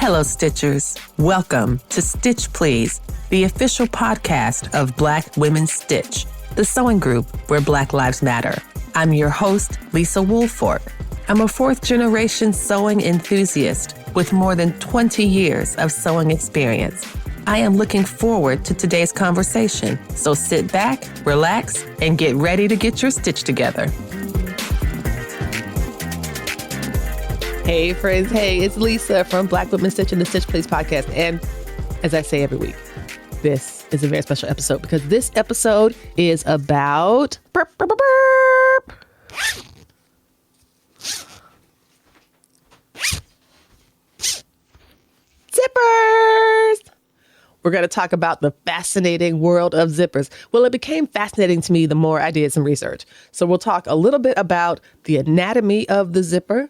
Hello, Stitchers. Welcome to Stitch Please, the official podcast of Black Women Stitch, the sewing group where Black Lives Matter. I'm your host, Lisa Woolfork. I'm a fourth-generation sewing enthusiast with more than 20 years of sewing experience. I am looking forward to today's conversation, so sit back, relax, and get ready to get your stitch together. Hey friends, hey, it's Lisa from Black Women Stitch and the Stitch Please podcast. And as I say every week, this is a very special episode because this episode is about zippers. We're going to talk about the fascinating world of zippers. Well, it became fascinating to me the more I did some research. So we'll talk a little bit about the anatomy of the zipper,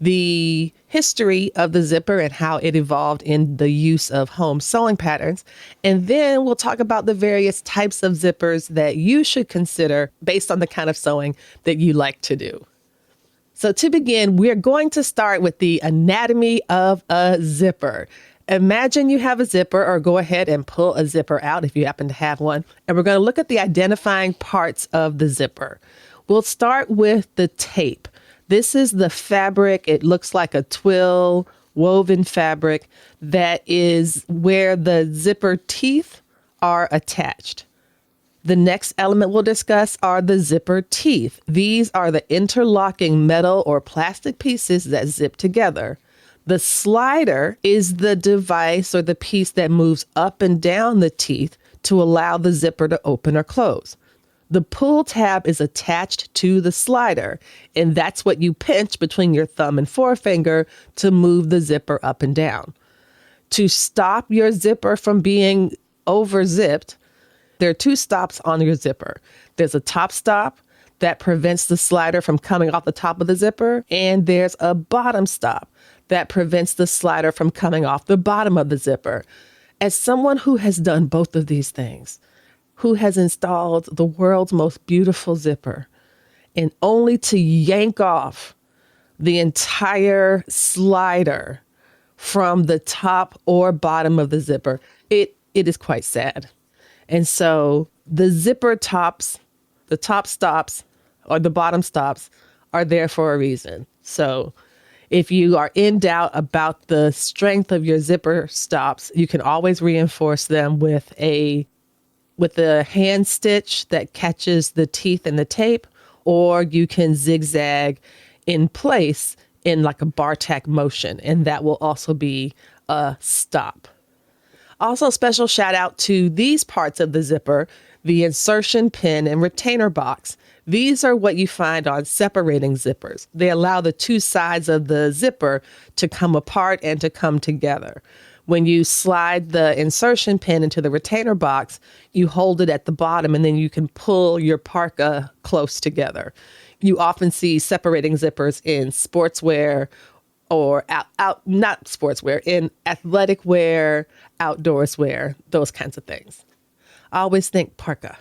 the history of the zipper and how it evolved in the use of home sewing patterns. And then we'll talk about the various types of zippers that you should consider based on the kind of sewing that you like to do. So to begin, we're going to start with the anatomy of a zipper. Imagine you have a zipper, or go ahead and pull a zipper out if you happen to have one. And we're going to look at the identifying parts of the zipper. We'll start with the tape. This is the fabric. It looks like a twill woven fabric that is where the zipper teeth are attached. The next element we'll discuss are the zipper teeth. These are the interlocking metal or plastic pieces that zip together. The slider is the device or the piece that moves up and down the teeth to allow the zipper to open or close. The pull tab is attached to the slider, and that's what you pinch between your thumb and forefinger to move the zipper up and down. To stop your zipper from being over-zipped, there are two stops on your zipper. There's a top stop that prevents the slider from coming off the top of the zipper, and there's a bottom stop that prevents the slider from coming off the bottom of the zipper. As someone who has done both of these things, who has installed the world's most beautiful zipper, and only to yank off the entire slider from the top or bottom of the zipper, it is quite sad. And so the zipper tops, the top stops, or the bottom stops are there for a reason. So if you are in doubt about the strength of your zipper stops, you can always reinforce them with a hand stitch that catches the teeth and the tape, or you can zigzag in place in like a bar tack motion, and that will also be a stop. Also, special shout out to these parts of the zipper, the insertion pin and retainer box. These are what you find on separating zippers. They allow the two sides of the zipper to come apart and to come together. When you slide the insertion pin into the retainer box, you hold it at the bottom and then you can pull your parka close together. You often see separating zippers in sportswear or not sportswear, in athletic wear, outdoors wear, those kinds of things. I always think parka.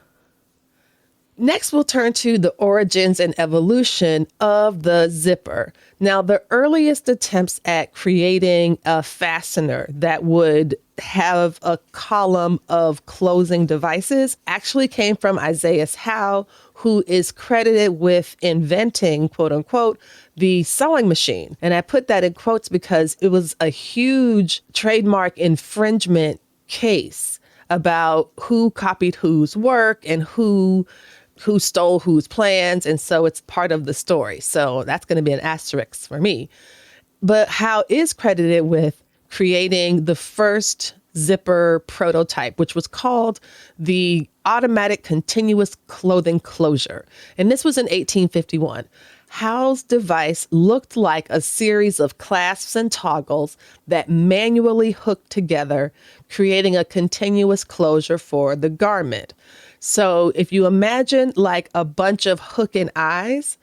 Next, we'll turn to the origins and evolution of the zipper. Now, the earliest attempts at creating a fastener that would have a column of closing devices actually came from Isaiah Howe, who is credited with inventing, quote unquote, the sewing machine. And I put that in quotes because it was a huge trademark infringement case about who copied whose work and who stole whose plans. And so it's part of the story. So that's going to be an asterisk for me. But Howe is credited with creating the first zipper prototype, which was called the automatic continuous clothing closure. And this was in 1851. Howe's device looked like a series of clasps and toggles that manually hooked together, creating a continuous closure for the garment. So if you imagine like a bunch of hook and eyes,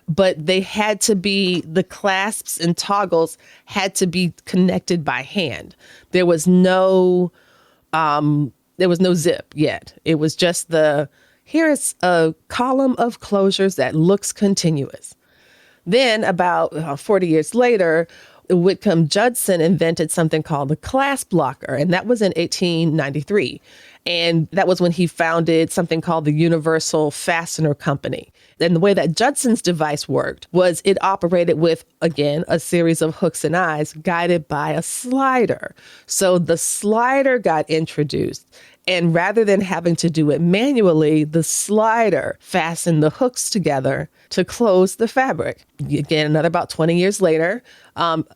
but they had to be, the clasps and toggles had to be connected by hand. There was no zip yet. It was just here is a column of closures that looks continuous. Then about 40 years later, Whitcomb Judson invented something called the clasp blocker, and that was in 1893. And that was when he founded something called the Universal Fastener Company. And the way that Judson's device worked was it operated with, again, a series of hooks and eyes guided by a slider. So the slider got introduced. And rather than having to do it manually, the slider fastened the hooks together to close the fabric. Again, another about 20 years later,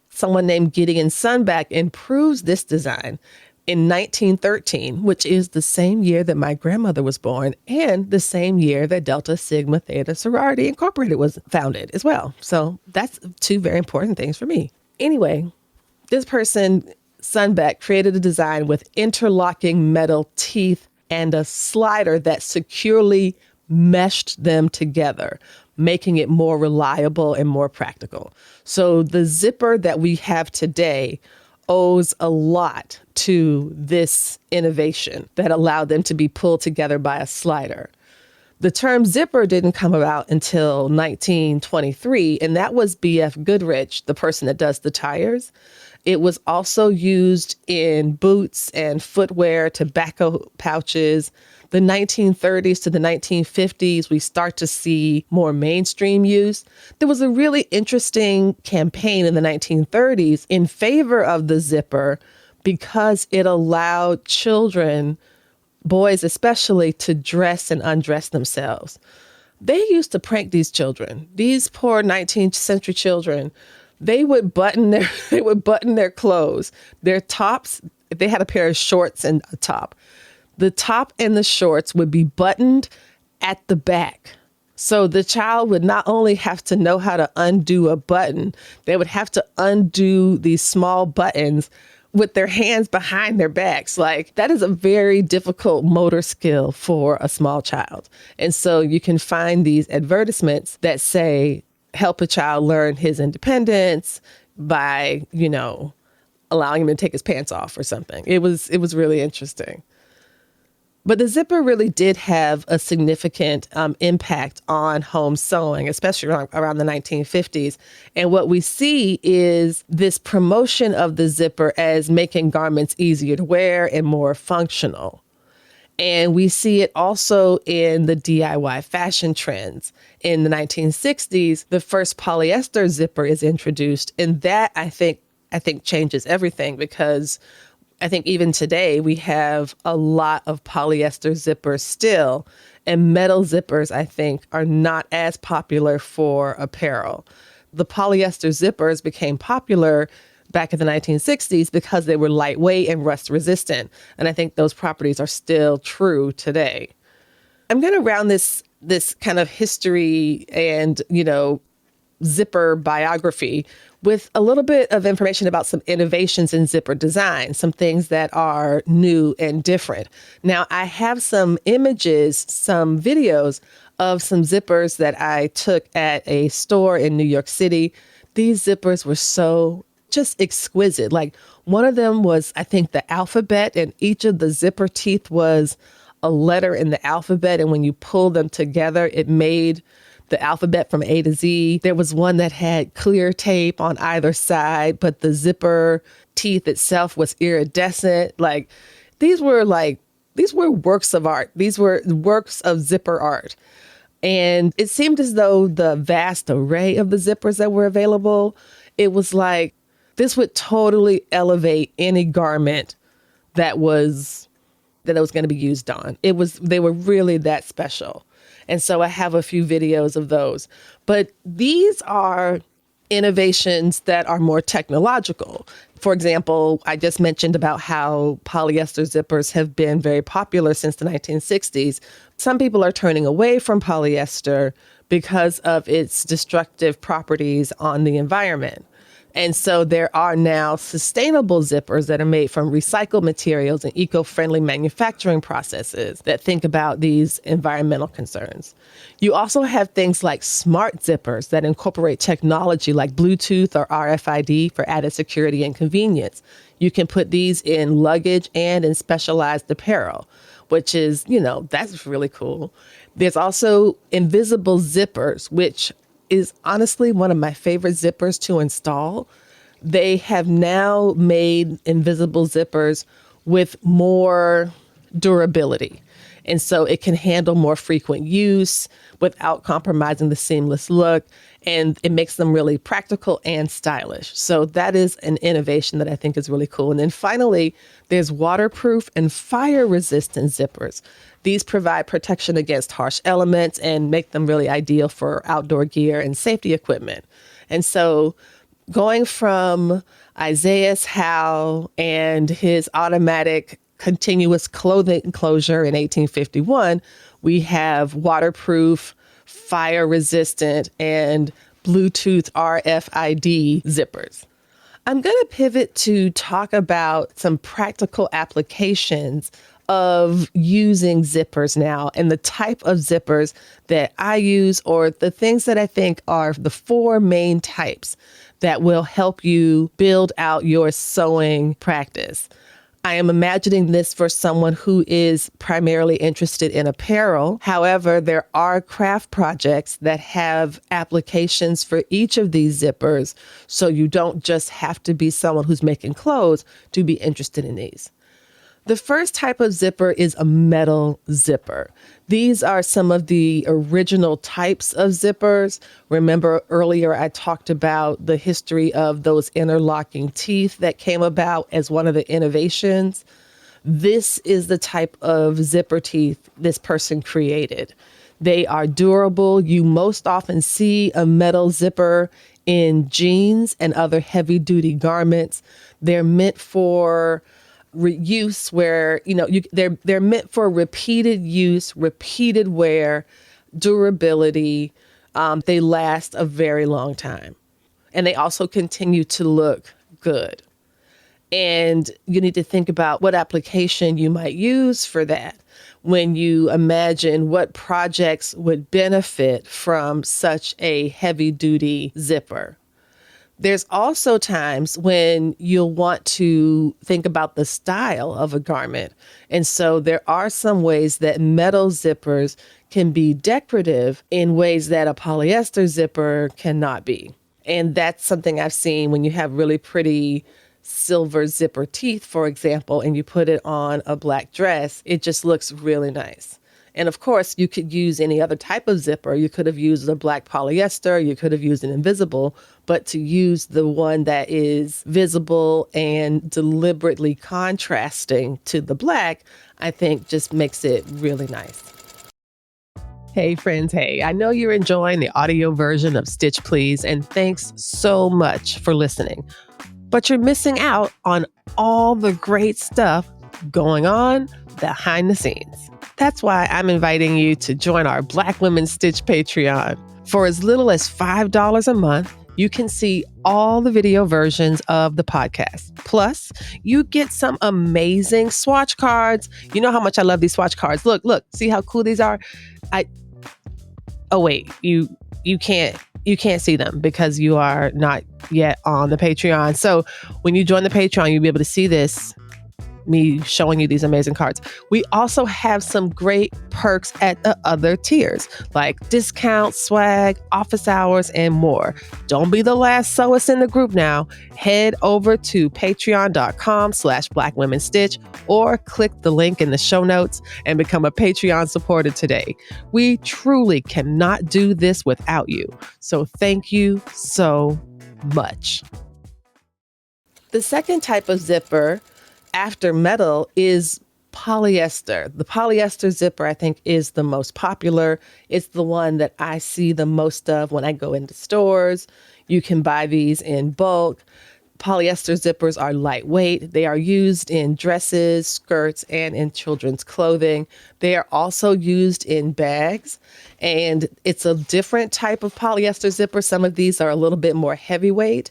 someone named Gideon Sunback improves this design in 1913, which is the same year that my grandmother was born and the same year that Delta Sigma Theta Sorority Incorporated was founded as well. So that's two very important things for me. Anyway, this person, Sunback, created a design with interlocking metal teeth and a slider that securely meshed them together, making it more reliable and more practical. So the zipper that we have today owes a lot to this innovation that allowed them to be pulled together by a slider. The term zipper didn't come about until 1923, and that was B.F. Goodrich, the person that does the tires. It was also used in boots and footwear, tobacco pouches. The 1930s to the 1950s, we start to see more mainstream use. There was a really interesting campaign in the 1930s in favor of the zipper because it allowed children, boys especially, to dress and undress themselves. They used to prank these children, these poor 19th century children. They would button their clothes, their tops. If they had a pair of shorts and a top, the top and the shorts would be buttoned at the back. So the child would not only have to know how to undo a button, they would have to undo these small buttons with their hands behind their backs. Like, that is a very difficult motor skill for a small child. And so you can find these advertisements that say, help a child learn his independence by, allowing him to take his pants off or something. It was really interesting. But the zipper really did have a significant impact on home sewing, especially around the 1950s. And what we see is this promotion of the zipper as making garments easier to wear and more functional. And we see it also in the DIY fashion trends. In the 1960s, the first polyester zipper is introduced. And that, I think changes everything, because I think even today we have a lot of polyester zippers still, and metal zippers, I think, are not as popular for apparel. The polyester zippers became popular back in the 1960s because they were lightweight and rust resistant. And I think those properties are still true today. I'm going to round this kind of history and, zipper biography with a little bit of information about some innovations in zipper design, some things that are new and different. Now, I have some images, some videos of some zippers that I took at a store in New York City. These zippers were so just exquisite. Like, one of them was, I think, the alphabet, and each of the zipper teeth was a letter in the alphabet. And when you pull them together, it made the alphabet from A to Z. There was one that had clear tape on either side, but the zipper teeth itself was iridescent. Like, these were works of art. These were works of zipper art. And it seemed as though the vast array of the zippers that were available, it was like, this would totally elevate any garment that was going to be used on. They were really that special. And so I have a few videos of those. But these are innovations that are more technological. For example, I just mentioned about how polyester zippers have been very popular since the 1960s. Some people are turning away from polyester because of its destructive properties on the environment. And so there are now sustainable zippers that are made from recycled materials and eco-friendly manufacturing processes that think about these environmental concerns. You also have things like smart zippers that incorporate technology like Bluetooth or RFID for added security and convenience. You can put these in luggage and in specialized apparel, which is, that's really cool. There's also invisible zippers, which is honestly one of my favorite zippers to install. They have now made invisible zippers with more durability. And so it can handle more frequent use without compromising the seamless look. And it makes them really practical and stylish. So that is an innovation that I think is really cool. And then finally, there's waterproof and fire resistant zippers. These provide protection against harsh elements and make them really ideal for outdoor gear and safety equipment. And so going from Isaiah Howe and his automatic continuous clothing enclosure in 1851, we have waterproof, fire resistant, and Bluetooth RFID zippers. I'm going to pivot to talk about some practical applications of using zippers now and the type of zippers that I use, or the things that I think are the four main types that will help you build out your sewing practice. I am imagining this for someone who is primarily interested in apparel. However, there are craft projects that have applications for each of these zippers, so you don't just have to be someone who's making clothes to be interested in these. The first type of zipper is a metal zipper. These are some of the original types of zippers. Remember earlier I talked about the history of those interlocking teeth that came about as one of the innovations. This is the type of zipper teeth this person created. They are durable. You most often see a metal zipper in jeans and other heavy-duty garments. They're meant for use where, they're meant for repeated use, repeated wear, durability. They last a very long time. And they also continue to look good. And you need to think about what application you might use for that when you imagine what projects would benefit from such a heavy-duty zipper. There's also times when you'll want to think about the style of a garment. And so there are some ways that metal zippers can be decorative in ways that a polyester zipper cannot be. And that's something I've seen when you have really pretty silver zipper teeth, for example, and you put it on a black dress, it just looks really nice. And of course, you could use any other type of zipper. You could have used a black polyester, you could have used an invisible, but to use the one that is visible and deliberately contrasting to the black, I think just makes it really nice. Hey friends, hey, I know you're enjoying the audio version of Stitch Please, and thanks so much for listening. But you're missing out on all the great stuff going on behind the scenes. That's why I'm inviting you to join our Black Women Stitch Patreon. For as little as $5 a month, you can see all the video versions of the podcast. Plus, you get some amazing swatch cards. You know how much I love these swatch cards. Look, see how cool these are? Oh wait, you can't see them because you are not yet on the Patreon. So when you join the Patreon, you'll be able to see this, me showing you these amazing cards. We also have some great perks at the other tiers, like discounts, swag, office hours, and more. Don't be the last sewist in the group now. Head over to patreon.com/blackwomenstitch or click the link in the show notes and become a Patreon supporter today. We truly cannot do this without you. So thank you so much. The second type of zipper after metal is polyester. The polyester zipper, I think, is the most popular. It's the one that I see the most of when I go into stores. You can buy these in bulk. Polyester zippers are lightweight. They are used in dresses, skirts, and in children's clothing. They are also used in bags, and it's a different type of polyester zipper. Some of these are a little bit more heavyweight.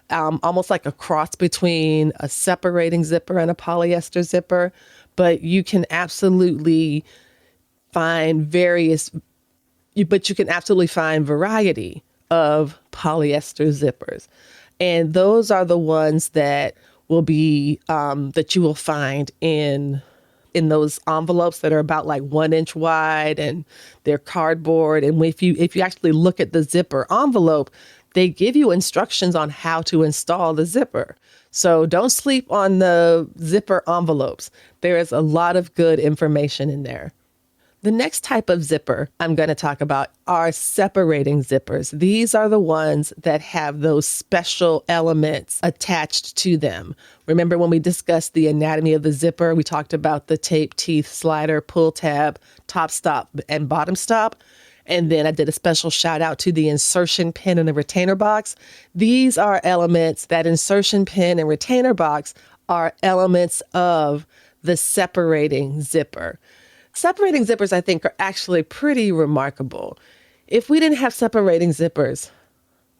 Almost like a cross between a separating zipper and a polyester zipper, but you can absolutely find variety of polyester zippers. And those are the ones that will be, that you will find in those envelopes that are about like 1 inch wide and they're cardboard. And if you actually look at the zipper envelope, they give you instructions on how to install the zipper. So don't sleep on the zipper envelopes. There is a lot of good information in there. The next type of zipper I'm going to talk about are separating zippers. These are the ones that have those special elements attached to them. Remember when we discussed the anatomy of the zipper, we talked about the tape, teeth, slider, pull tab, top stop, and bottom stop. And then I did a special shout out to the insertion pin and the retainer box. These are elements, that insertion pin and retainer box are elements of the separating zipper. Separating zippers, I think, are actually pretty remarkable. If we didn't have separating zippers,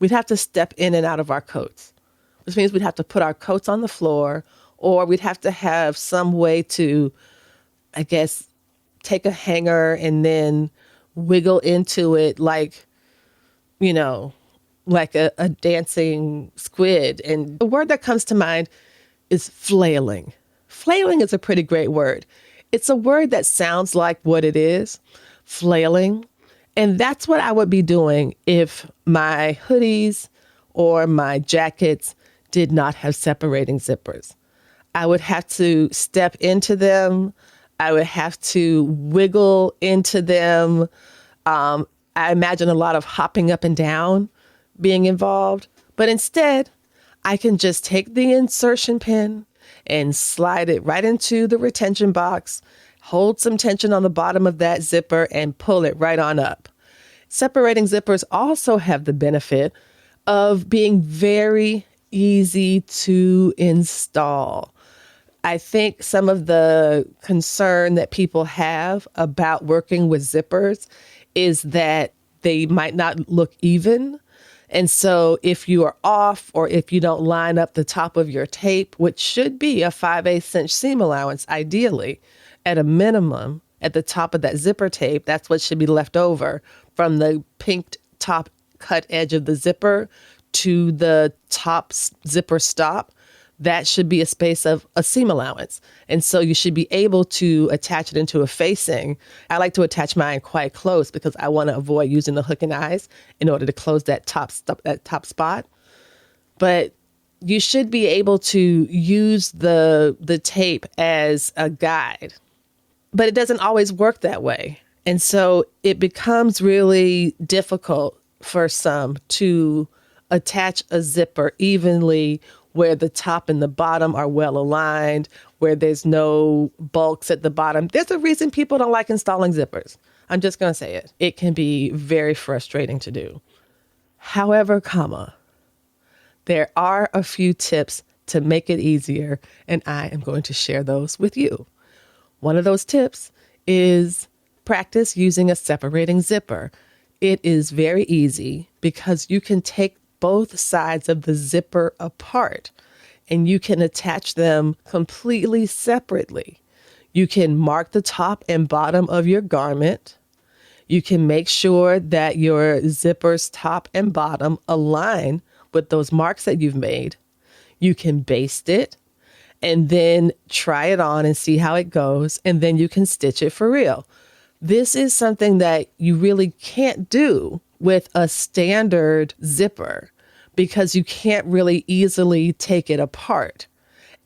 we'd have to step in and out of our coats, which means we'd have to put our coats on the floor, or we'd have to have some way to, I guess, take a hanger and then wiggle into it like a dancing squid. And the word that comes to mind is flailing. Flailing is a pretty great word. It's a word that sounds like what it is, flailing. And that's what I would be doing if my hoodies or my jackets did not have separating zippers. I would have to step into them. I would have to wiggle into them. I imagine a lot of hopping up and down being involved. But instead, I can just take the insertion pin and slide it right into the retention box, hold some tension on the bottom of that zipper, and pull it right on up. Separating zippers also have the benefit of being very easy to install. I think some of the concern that people have about working with zippers is that they might not look even. And so if you are off, or if you don't line up the top of your tape, which should be a 5/8 inch seam allowance, ideally, at a minimum, at the top of that zipper tape, that's what should be left over from the pinked top cut edge of the zipper to the top zipper stop. That should be a space of a seam allowance. And so you should be able to attach it into a facing. I like to attach mine quite close because I want to avoid using the hook and eyes in order to close that top spot. But you should be able to use the tape as a guide. But it doesn't always work that way. And so it becomes really difficult for some to attach a zipper evenly where the top and the bottom are well aligned, where there's no bulks at the bottom. There's a reason people don't like installing zippers. I'm just going to say it. It can be very frustrating to do. However, there are a few tips to make it easier, and I am going to share those with you. One of those tips is practice using a separating zipper. It is very easy because you can take both sides of the zipper apart and you can attach them completely separately. You can mark the top and bottom of your garment. You can make sure that your zipper's top and bottom align with those marks that you've made. You can baste it and then try it on and see how it goes, and then you can stitch it for real. This is something that you really can't do with a standard zipper because you can't really easily take it apart.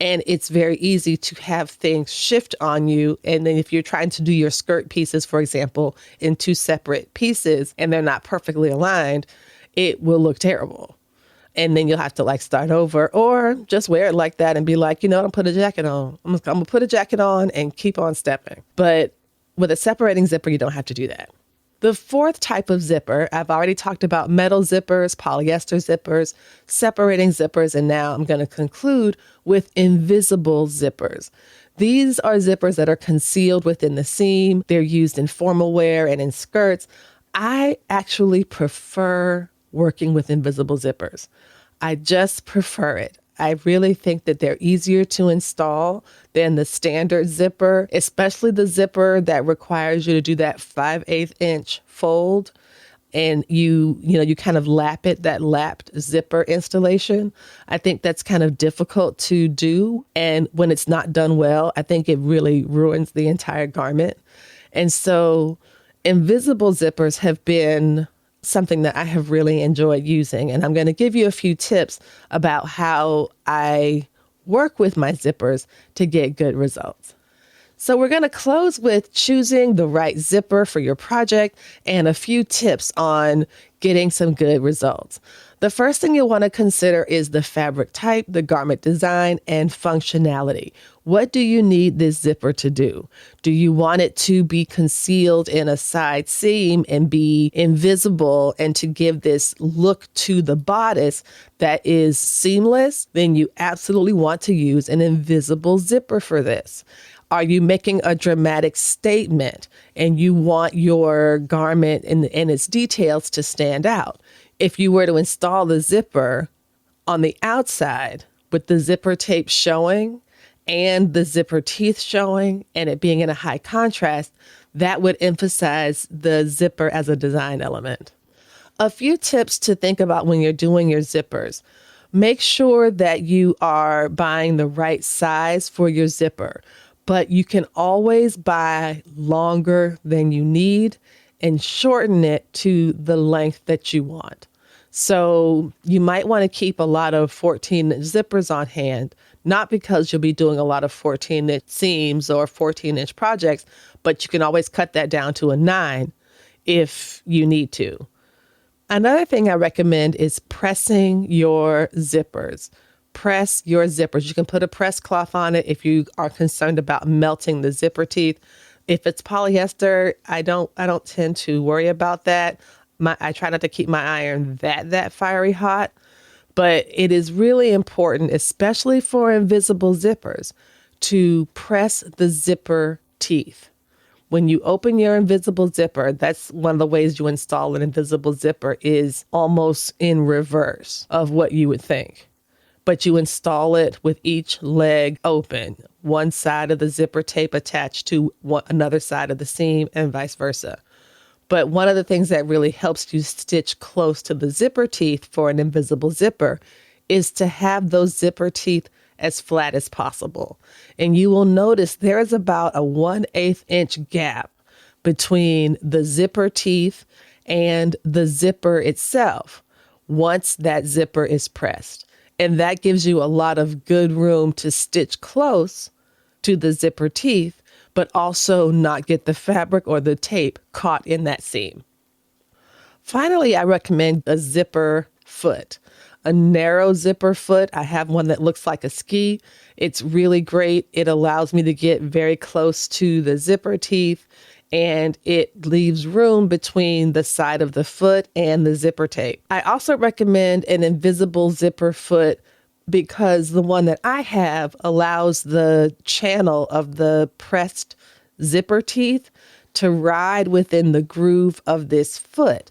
And it's very easy to have things shift on you. And then if you're trying to do your skirt pieces, for example, in two separate pieces and they're not perfectly aligned, it will look terrible. And then you'll have to start over, or just wear it like that and be like, I'm put a jacket on. I'm going to put a jacket on and keep on stepping. But with a separating zipper, you don't have to do that. The fourth type of zipper, I've already talked about metal zippers, polyester zippers, separating zippers, and now I'm going to conclude with invisible zippers. These are zippers that are concealed within the seam. They're used in formal wear and in skirts. I actually prefer working with invisible zippers. I just prefer it. I really think that they're easier to install than the standard zipper, especially the zipper that requires you to do that 5/8 inch fold. And you kind of lap it, that lapped zipper installation. I think that's kind of difficult to do. And when it's not done well, I think it really ruins the entire garment. And so invisible zippers have been something that I have really enjoyed using. And I'm going to give you a few tips about how I work with my zippers to get good results. So we're going to close with choosing the right zipper for your project and a few tips on getting some good results. The first thing you'll want to consider is the fabric type, the garment design, and functionality. What do you need this zipper to do? Do you want it to be concealed in a side seam and be invisible and to give this look to the bodice that is seamless? Then you absolutely want to use an invisible zipper for this. Are you making a dramatic statement and you want your garment and its details to stand out? If you were to install the zipper on the outside with the zipper tape showing and the zipper teeth showing and it being in a high contrast, that would emphasize the zipper as a design element. A few tips to think about when you're doing your zippers. Make sure that you are buying the right size for your zipper. But you can always buy longer than you need and shorten it to the length that you want. So you might want to keep a lot of 14-inch zippers on hand, not because you'll be doing a lot of 14-inch seams or 14-inch projects, but you can always cut that down to a 9 if you need to. Another thing I recommend is pressing your zippers. Press your zippers. You can put a press cloth on it if you are concerned about melting the zipper teeth. If it's polyester, I don't tend to worry about that. I try not to keep my iron that fiery hot, but it is really important, especially for invisible zippers, to press the zipper teeth. When you open your invisible zipper, that's one of the ways you install an invisible zipper is almost in reverse of what you would think. But you install it with each leg open, one side of the zipper tape attached to another side of the seam and vice versa. But one of the things that really helps you stitch close to the zipper teeth for an invisible zipper is to have those zipper teeth as flat as possible. And you will notice there is about a 1/8 inch gap between the zipper teeth and the zipper itself once that zipper is pressed. And that gives you a lot of good room to stitch close to the zipper teeth, but also not get the fabric or the tape caught in that seam. Finally, I recommend a zipper foot, a narrow zipper foot. I have one that looks like a ski. It's really great. It allows me to get very close to the zipper teeth, and it leaves room between the side of the foot and the zipper tape. I also recommend an invisible zipper foot because the one that I have allows the channel of the pressed zipper teeth to ride within the groove of this foot.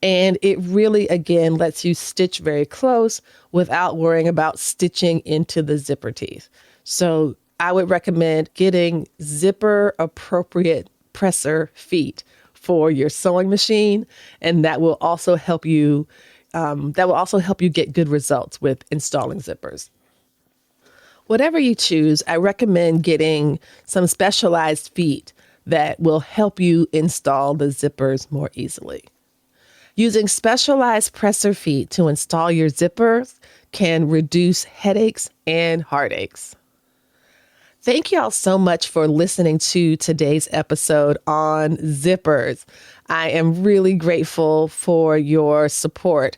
And it really, again, lets you stitch very close without worrying about stitching into the zipper teeth. So I would recommend getting zipper appropriate presser feet for your sewing machine, and that will also help you get good results with installing zippers. Whatever you choose, I recommend getting some specialized feet that will help you install the zippers more easily. Using specialized presser feet to install your zippers can reduce headaches and heartaches. Thank you all so much for listening to today's episode on zippers. I am really grateful for your support.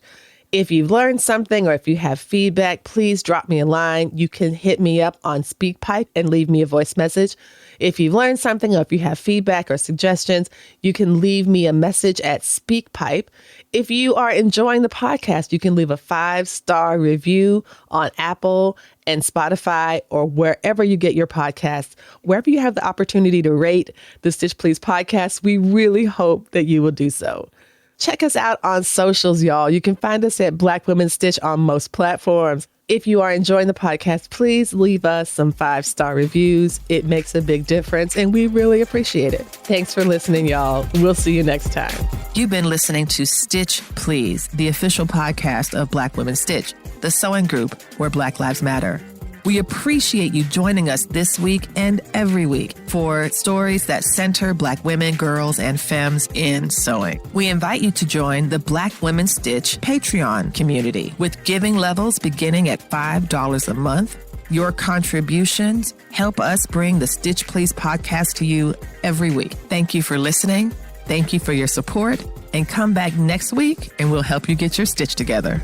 If you've learned something or if you have feedback, please drop me a line. You can hit me up on SpeakPipe and leave me a voice message. If you've learned something or if you have feedback or suggestions, you can leave me a message at SpeakPipe. If you are enjoying the podcast, you can leave a 5-star review on Apple and Spotify or wherever you get your podcasts. Wherever you have the opportunity to rate the Stitch Please podcast, we really hope that you will do so. Check us out on socials, y'all. You can find us at Black Women Stitch on most platforms. If you are enjoying the podcast, please leave us some 5-star reviews. It makes a big difference, and we really appreciate it. Thanks for listening, y'all. We'll see you next time. You've been listening to Stitch Please, the official podcast of Black Women Stitch, the sewing group where Black Lives Matter. We appreciate you joining us this week and every week for stories that center Black women, girls, and femmes in sewing. We invite you to join the Black Women Stitch Patreon community with giving levels beginning at $5 a month. Your contributions help us bring the Stitch Please podcast to you every week. Thank you for listening. Thank you for your support. And come back next week and we'll help you get your stitch together.